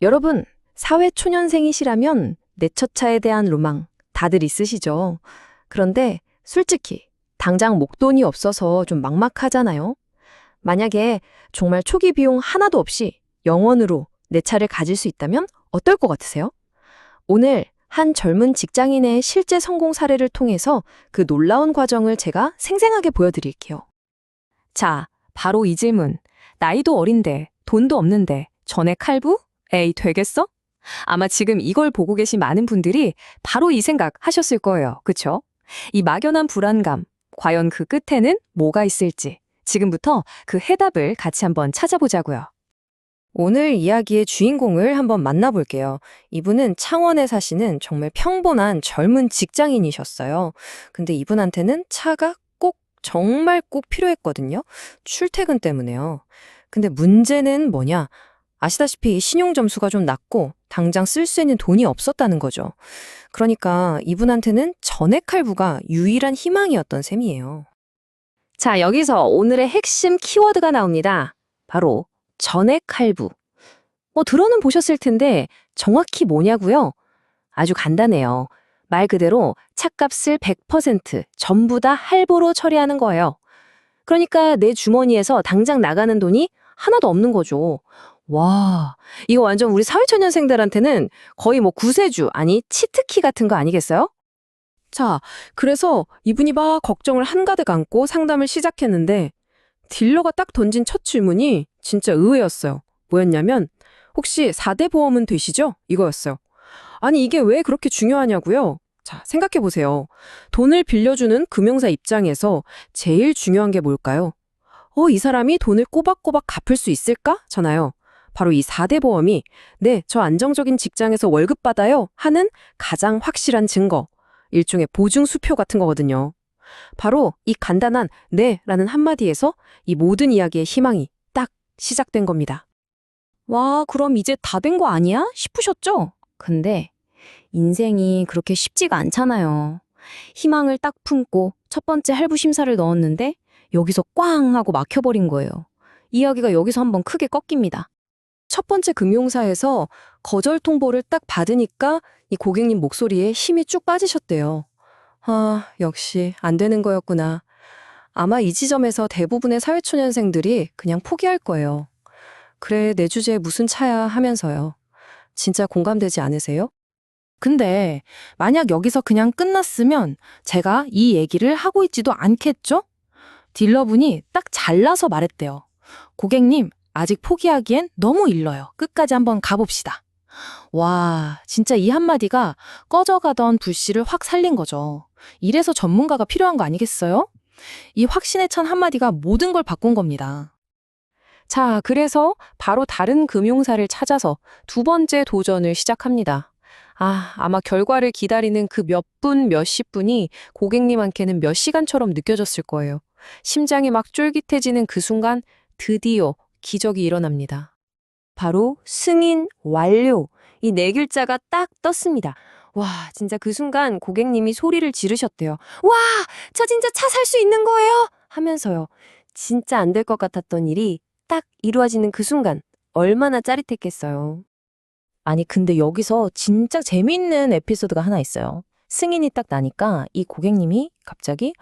여러분, 사회초년생이시라면 내 첫 차에 대한 로망 다들 있으시죠? 그런데 솔직히 당장 목돈이 없어서 좀 막막하잖아요? 만약에 정말 초기 비용 하나도 없이 영원으로 내 차를 가질 수 있다면 어떨 것 같으세요? 오늘 한 젊은 직장인의 실제 성공 사례를 통해서 그 놀라운 과정을 제가 생생하게 보여드릴게요. 자, 바로 이 질문. 나이도 어린데, 돈도 없는데, 전액 할부? 에이, 되겠어? 아마 지금 이걸 보고 계신 많은 분들이 바로 이 생각 하셨을 거예요. 그쵸? 이 막연한 불안감, 과연 그 끝에는 뭐가 있을지 지금부터 그 해답을 같이 한번 찾아보자고요. 오늘 이야기의 주인공을 한번 만나볼게요. 이분은 창원에 사시는 정말 평범한 젊은 직장인이셨어요. 근데 이분한테는 차가 꼭 정말 꼭 필요했거든요. 출퇴근 때문에요. 근데 문제는 뭐냐? 아시다시피 신용 점수가 좀 낮고 당장 쓸 수 있는 돈이 없었다는 거죠. 그러니까 이분한테는 전액 할부가 유일한 희망이었던 셈이에요. 자, 여기서 오늘의 핵심 키워드가 나옵니다. 바로 전액 할부. 들어는 보셨을 텐데 정확히 뭐냐고요? 아주 간단해요. 말 그대로 차값을 100% 전부 다 할부로 처리하는 거예요. 그러니까 내 주머니에서 당장 나가는 돈이 하나도 없는 거죠. 와, 이거 완전 우리 사회초년생들한테는 거의 뭐 구세주, 아니 치트키 같은 거 아니겠어요? 자, 그래서 이분이 막 걱정을 한가득 안고 상담을 시작했는데 딜러가 딱 던진 첫 질문이 진짜 의외였어요. 뭐였냐면 혹시 4대 보험은 되시죠? 이거였어요. 아니 이게 왜 그렇게 중요하냐고요? 자, 생각해 보세요. 돈을 빌려주는 금융사 입장에서 제일 중요한 게 뭘까요? 이 사람이 돈을 꼬박꼬박 갚을 수 있을까? 잖아요. 바로 이 4대 보험이 네, 저 안정적인 직장에서 월급 받아요 하는 가장 확실한 증거, 일종의 보증수표 같은 거거든요. 바로 이 간단한 네라는 한마디에서 이 모든 이야기의 희망이 딱 시작된 겁니다. 와, 그럼 이제 다 된 거 아니야? 싶으셨죠? 근데 인생이 그렇게 쉽지가 않잖아요. 희망을 딱 품고 첫 번째 할부 심사를 넣었는데 여기서 꽝 하고 막혀버린 거예요. 이야기가 여기서 한번 크게 꺾입니다. 첫 번째 금융사에서 거절 통보를 딱 받으니까 이 고객님 목소리에 힘이 쭉 빠지셨대요. 아, 역시 안 되는 거였구나. 아마 이 지점에서 대부분의 사회초년생들이 그냥 포기할 거예요. 그래, 내 주제에 무슨 차야 하면서요. 진짜 공감되지 않으세요? 근데 만약 여기서 그냥 끝났으면 제가 이 얘기를 하고 있지도 않겠죠? 딜러분이 딱 잘라서 말했대요. 고객님, 아직 포기하기엔 너무 일러요. 끝까지 한번 가봅시다. 와, 진짜 이 한마디가 꺼져가던 불씨를 확 살린 거죠. 이래서 전문가가 필요한 거 아니겠어요? 이 확신에 찬 한마디가 모든 걸 바꾼 겁니다. 자, 그래서 바로 다른 금융사를 찾아서 두 번째 도전을 시작합니다. 아마 결과를 기다리는 그 몇 분, 몇십 분이 고객님한테는 몇 시간처럼 느껴졌을 거예요. 심장이 막 쫄깃해지는 그 순간 드디어 기적이 일어납니다. 바로 승인 완료. 이 네 글자가 딱 떴습니다. 와, 진짜 그 순간 고객님이 소리를 지르셨대요. 와, 저 진짜 차 살 수 있는 거예요? 하면서요. 진짜 안 될 것 같았던 일이 딱 이루어지는 그 순간 얼마나 짜릿했겠어요. 아니, 근데 여기서 진짜 재미있는 에피소드가 하나 있어요. 승인이 딱 나니까 이 고객님이 갑자기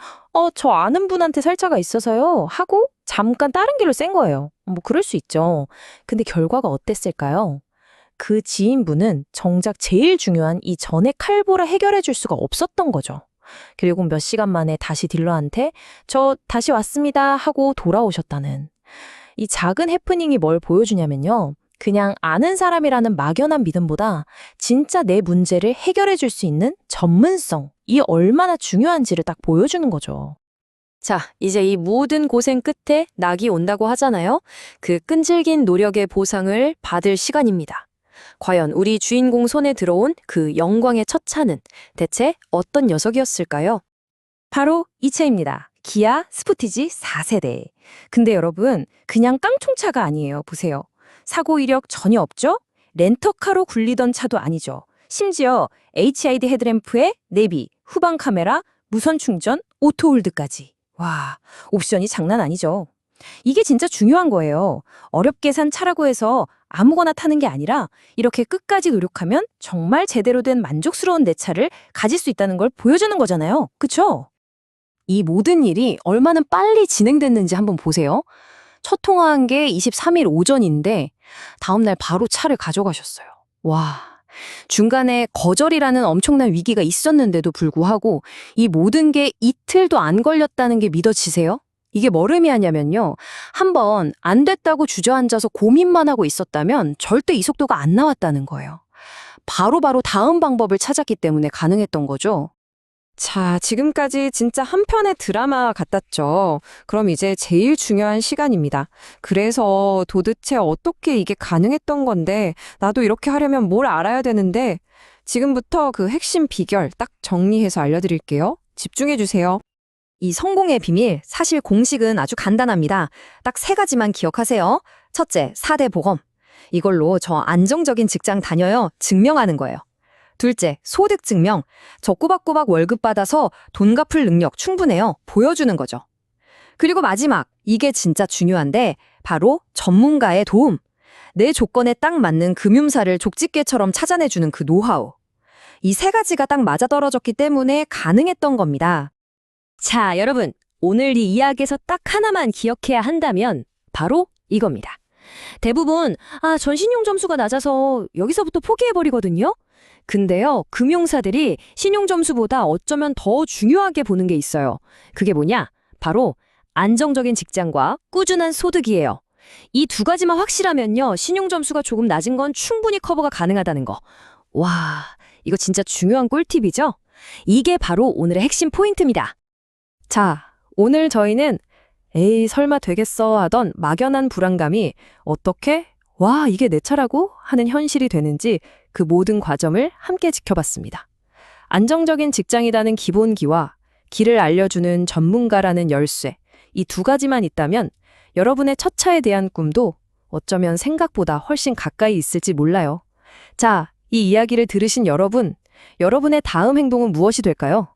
저 아는 분한테 살 차가 있어서요 하고 잠깐 다른 길로 쐰 거예요. 뭐 그럴 수 있죠. 근데 결과가 어땠을까요? 그 지인분은 정작 제일 중요한 이 전액 할부를 해결해 줄 수가 없었던 거죠. 결국 몇 시간 만에 다시 딜러한테 저 다시 왔습니다 하고 돌아오셨다는. 이 작은 해프닝이 뭘 보여주냐면요. 그냥 아는 사람이라는 막연한 믿음보다 진짜 내 문제를 해결해 줄 수 있는 전문성, 이 얼마나 중요한지를 딱 보여주는 거죠. 자, 이제 이 모든 고생 끝에 낙이 온다고 하잖아요. 그 끈질긴 노력의 보상을 받을 시간입니다. 과연 우리 주인공 손에 들어온 그 영광의 첫 차는 대체 어떤 녀석이었을까요? 바로 이 차입니다. 기아 스포티지 4세대. 근데 여러분, 그냥 깡총차가 아니에요. 보세요. 사고 이력 전혀 없죠? 렌터카로 굴리던 차도 아니죠. 심지어 HID 헤드램프에 내비, 후방 카메라, 무선 충전, 오토홀드까지. 와, 옵션이 장난 아니죠. 이게 진짜 중요한 거예요. 어렵게 산 차라고 해서 아무거나 타는 게 아니라 이렇게 끝까지 노력하면 정말 제대로 된 만족스러운 내 차를 가질 수 있다는 걸 보여주는 거잖아요. 그쵸? 이 모든 일이 얼마나 빨리 진행됐는지 한번 보세요. 첫 통화한 게 23일 오전인데 다음날 바로 차를 가져가셨어요. 와, 중간에 거절이라는 엄청난 위기가 있었는데도 불구하고 이 모든 게 이틀도 안 걸렸다는 게 믿어지세요? 이게 뭘 의미하냐면요. 한번 안 됐다고 주저앉아서 고민만 하고 있었다면 절대 이 속도가 안 나왔다는 거예요. 바로바로 다음 방법을 찾았기 때문에 가능했던 거죠. 자, 지금까지 진짜 한 편의 드라마 같았죠. 그럼 이제 제일 중요한 시간입니다. 그래서 도대체 어떻게 이게 가능했던 건데, 나도 이렇게 하려면 뭘 알아야 되는데, 지금부터 그 핵심 비결 딱 정리해서 알려드릴게요. 집중해주세요. 이 성공의 비밀, 사실 공식은 아주 간단합니다. 딱 세 가지만 기억하세요. 첫째, 4대 보험. 이걸로 저 안정적인 직장 다녀요 증명하는 거예요. 둘째, 소득 증명. 저 꼬박꼬박 월급 받아서 돈 갚을 능력 충분해요. 보여주는 거죠. 그리고 마지막, 이게 진짜 중요한데 바로 전문가의 도움. 내 조건에 딱 맞는 금융사를 족집게처럼 찾아내주는 그 노하우. 이 세 가지가 딱 맞아떨어졌기 때문에 가능했던 겁니다. 자, 여러분. 오늘 이 이야기에서 딱 하나만 기억해야 한다면 바로 이겁니다. 대부분 전 신용 점수가 낮아서 여기서부터 포기해버리거든요. 근데요, 금융사들이 신용 점수보다 어쩌면 더 중요하게 보는 게 있어요. 그게 뭐냐? 바로 안정적인 직장과 꾸준한 소득이에요. 이 두 가지만 확실하면요, 신용 점수가 조금 낮은 건 충분히 커버가 가능하다는 거. 와, 이거 진짜 중요한 꿀팁이죠? 이게 바로 오늘의 핵심 포인트입니다. 자, 오늘 저희는 에이, 설마 되겠어 하던 막연한 불안감이 어떻게 와, 이게 내 차라고? 하는 현실이 되는지 그 모든 과정을 함께 지켜봤습니다. 안정적인 직장이라는 기본기와 길을 알려주는 전문가라는 열쇠, 이 두 가지만 있다면 여러분의 첫 차에 대한 꿈도 어쩌면 생각보다 훨씬 가까이 있을지 몰라요. 자, 이 이야기를 들으신 여러분, 여러분의 다음 행동은 무엇이 될까요?